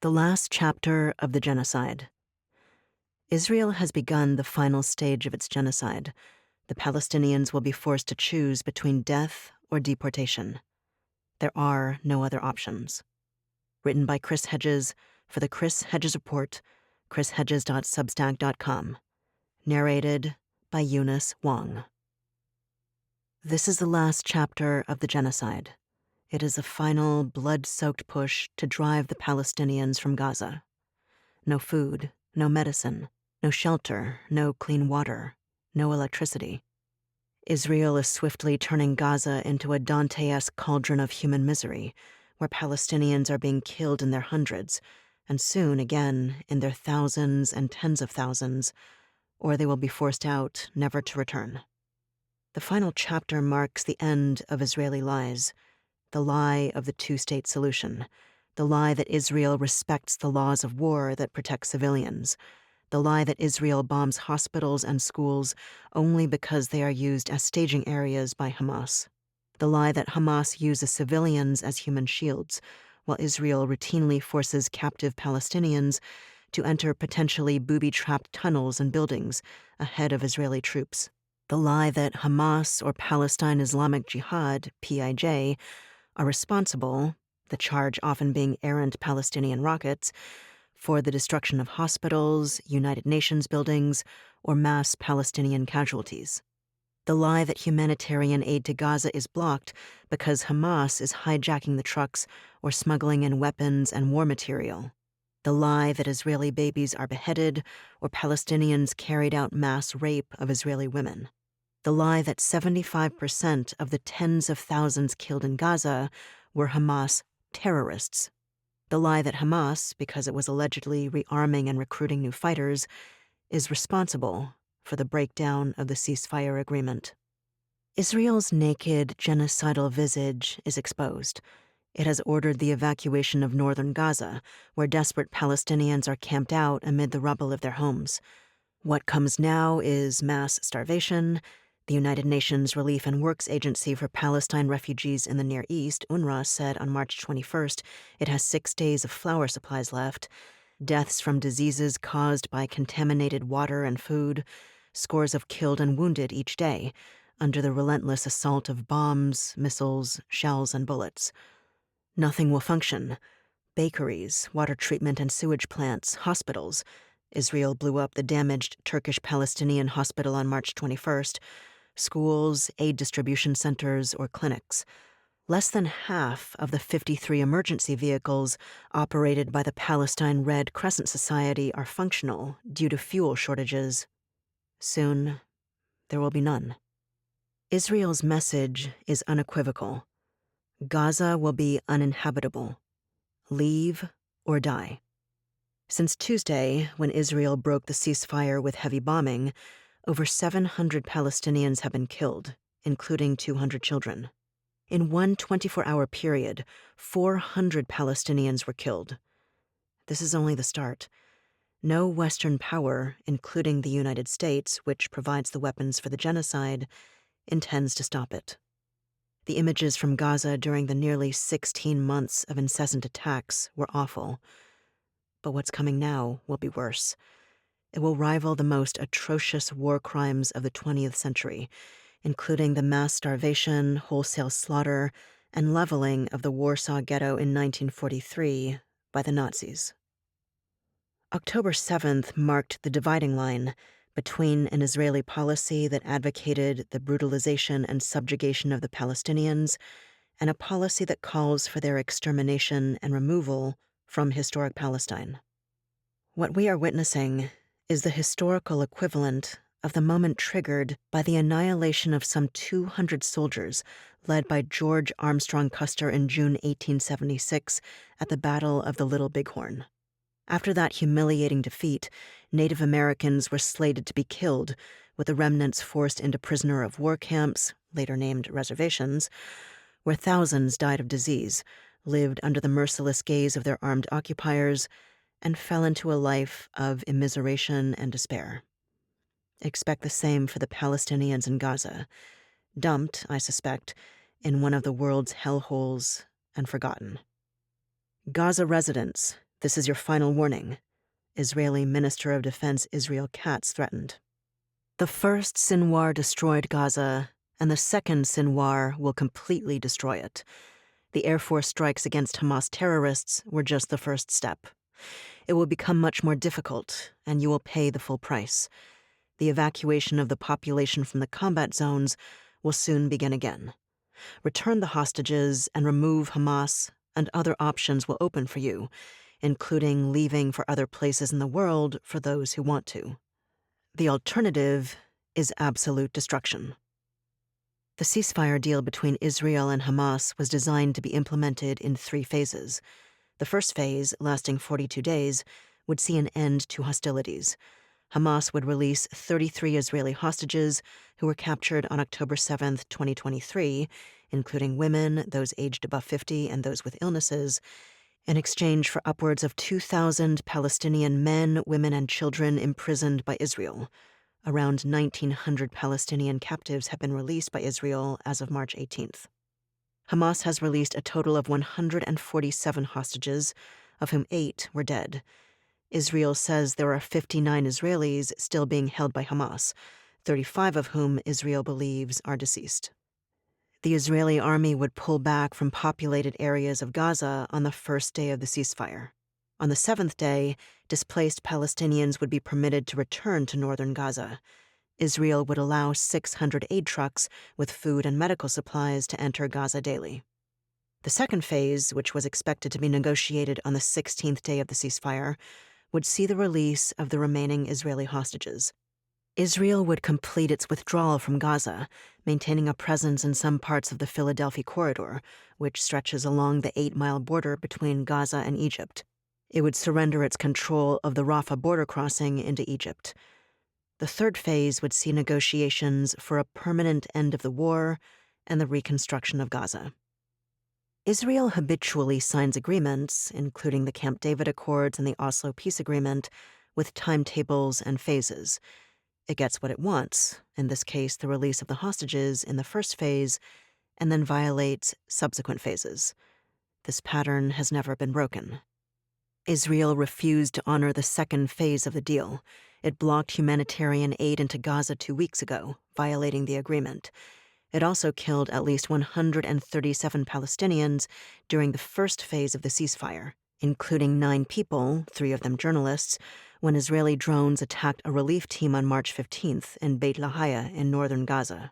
The last chapter of the genocide. Israel has begun the final stage of its genocide. The Palestinians will be forced to choose between death or deportation. There are no other options. Written by Chris Hedges for the Chris Hedges Report, chrishedges.substack.com. Narrated by Eunice Wong. This is the last chapter of the genocide. It is a final, blood-soaked push to drive the Palestinians from Gaza. No food, no medicine, no shelter, no clean water, no electricity. Israel is swiftly turning Gaza into a Dante-esque cauldron of human misery, where Palestinians are being killed in their hundreds, and soon again in their thousands and tens of thousands, or they will be forced out, never to return. The final chapter marks the end of Israeli lies, the lie of the two-state solution, the lie that Israel respects the laws of war that protect civilians, the lie that Israel bombs hospitals and schools only because they are used as staging areas by Hamas, the lie that Hamas uses civilians as human shields, while Israel routinely forces captive Palestinians to enter potentially booby-trapped tunnels and buildings ahead of Israeli troops, the lie that Hamas or Palestine Islamic Jihad, PIJ, are responsible, the charge often being errant Palestinian rockets, for the destruction of hospitals, United Nations buildings, or mass Palestinian casualties. The lie that humanitarian aid to Gaza is blocked because Hamas is hijacking the trucks or smuggling in weapons and war material. The lie that Israeli babies are beheaded or Palestinians carried out mass rape of Israeli women. The lie that 75% of the tens of thousands killed in Gaza were Hamas terrorists. The lie that Hamas, because it was allegedly rearming and recruiting new fighters, is responsible for the breakdown of the ceasefire agreement. Israel's naked, genocidal visage is exposed. It has ordered the evacuation of northern Gaza, where desperate Palestinians are camped out amid the rubble of their homes. What comes now is mass starvation. The United Nations Relief and Works Agency for Palestine Refugees in the Near East, UNRWA, said on March 21st it has 6 days of flour supplies left. Deaths from diseases caused by contaminated water and food. Scores of killed and wounded each day, under the relentless assault of bombs, missiles, shells, and bullets. Nothing will function. Bakeries, water treatment and sewage plants, hospitals. Israel blew up the damaged Turkish-Palestinian hospital on March 21st. Schools, aid distribution centers, or clinics. Less than half of the 53 emergency vehicles operated by the Palestine Red Crescent Society are functional due to fuel shortages. Soon, there will be none. Israel's message is unequivocal. Gaza will be uninhabitable. Leave or die. Since Tuesday, when Israel broke the ceasefire with heavy bombing, over 700 Palestinians have been killed, including 200 children. In one 24-hour period, 400 Palestinians were killed. This is only the start. No Western power, including the United States, which provides the weapons for the genocide, intends to stop it. The images from Gaza during the nearly 16 months of incessant attacks were awful. But what's coming now will be worse. It will rival the most atrocious war crimes of the 20th century, including the mass starvation, wholesale slaughter, and leveling of the Warsaw Ghetto in 1943 by the Nazis. October 7th marked the dividing line between an Israeli policy that advocated the brutalization and subjugation of the Palestinians and a policy that calls for their extermination and removal from historic Palestine. What we are witnessing is the historical equivalent of the moment triggered by the annihilation of some 200 soldiers led by George Armstrong Custer in June 1876 at the Battle of the Little Bighorn. After that humiliating defeat, Native Americans were slated to be killed, with the remnants forced into prisoner of war camps, later named reservations, where thousands died of disease, lived under the merciless gaze of their armed occupiers, and fell into a life of immiseration and despair. Expect the same for the Palestinians in Gaza, dumped, I suspect, in one of the world's hellholes and forgotten. Gaza residents, This is your final warning. Israeli Minister of Defense Israel Katz threatened. The first Sinwar destroyed Gaza, and the second Sinwar will completely destroy it. The Air Force strikes against Hamas terrorists were just the first step. It will become much more difficult, and you will pay the full price. The evacuation of the population from the combat zones will soon begin again. Return the hostages and remove Hamas, and other options will open for you, including leaving for other places in the world for those who want to. The alternative is absolute destruction. The ceasefire deal between Israel and Hamas was designed to be implemented in 3 phases. The first phase, lasting 42 days, would see an end to hostilities. Hamas would release 33 Israeli hostages who were captured on October 7, 2023, including women, those aged above 50, and those with illnesses, in exchange for upwards of 2,000 Palestinian men, women, and children imprisoned by Israel. Around 1,900 Palestinian captives have been released by Israel as of March 18th. Hamas has released a total of 147 hostages, of whom 8 were dead. Israel says there are 59 Israelis still being held by Hamas, 35 of whom Israel believes are deceased. The Israeli army would pull back from populated areas of Gaza on the first day of the ceasefire. On the 7th day, displaced Palestinians would be permitted to return to northern Gaza. Israel would allow 600 aid trucks with food and medical supplies to enter Gaza daily. The second phase, which was expected to be negotiated on the 16th day of the ceasefire, would see the release of the remaining Israeli hostages. Israel would complete its withdrawal from Gaza, maintaining a presence in some parts of the Philadelphia corridor, which stretches along the 8-mile border between Gaza and Egypt. It would surrender its control of the Rafah border crossing into Egypt. The third phase would see negotiations for a permanent end of the war and the reconstruction of Gaza. Israel habitually signs agreements, including the Camp David Accords and the Oslo Peace Agreement, with timetables and phases. It gets what it wants, in this case the release of the hostages in the first phase, and then violates subsequent phases. This pattern has never been broken. Israel refused to honor the second phase of the deal. It blocked humanitarian aid into Gaza 2 weeks ago, violating the agreement. It also killed at least 137 Palestinians during the first phase of the ceasefire, including 9 people, 3 of them journalists, when Israeli drones attacked a relief team on March 15th in Beit Lahia in northern Gaza.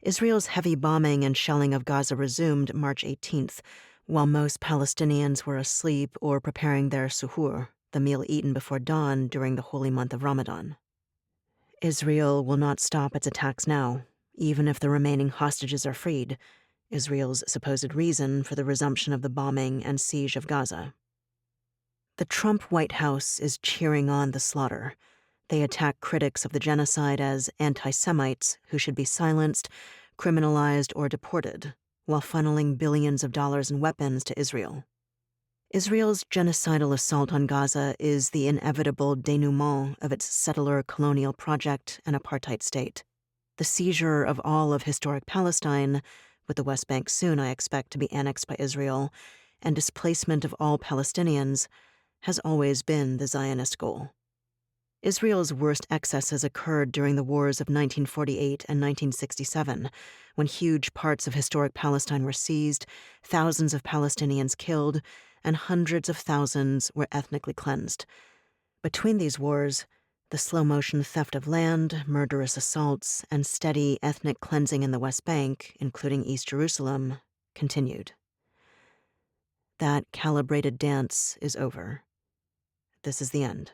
Israel's heavy bombing and shelling of Gaza resumed March 18th, while most Palestinians were asleep or preparing their suhoor, the meal eaten before dawn during the holy month of Ramadan. Israel will not stop its attacks now, even if the remaining hostages are freed, Israel's supposed reason for the resumption of the bombing and siege of Gaza. The Trump White House is cheering on the slaughter. They attack critics of the genocide as anti-Semites who should be silenced, criminalized, or deported, while funneling billions of dollars in weapons to Israel. Israel's genocidal assault on Gaza is the inevitable denouement of its settler colonial project and apartheid state. The seizure of all of historic Palestine, with the West Bank soon, I expect, to be annexed by Israel, and displacement of all Palestinians, has always been the Zionist goal. Israel's worst excesses occurred during the wars of 1948 and 1967, when huge parts of historic Palestine were seized, thousands of Palestinians killed, and hundreds of thousands were ethnically cleansed. Between these wars, the slow-motion theft of land, murderous assaults, and steady ethnic cleansing in the West Bank, including East Jerusalem, continued. That calibrated dance is over. This is the end.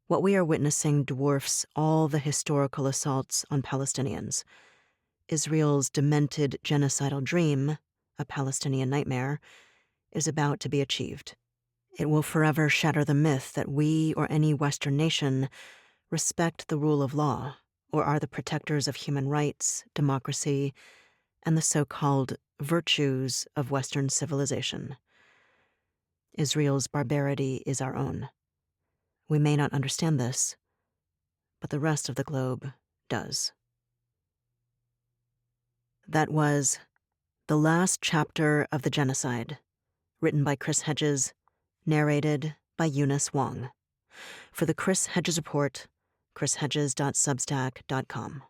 What we are witnessing dwarfs all the historical assaults on Palestinians. Israel's demented genocidal dream, a Palestinian nightmare, is about to be achieved. It will forever shatter the myth that we or any Western nation respect the rule of law or are the protectors of human rights, democracy, and the so-called virtues of Western civilization. Israel's barbarity is our own. We may not understand this, but the rest of the globe does. That was The Last Chapter of the Genocide, written by Chris Hedges, narrated by Eunice Wong. For the Chris Hedges Report, chrishedges.substack.com.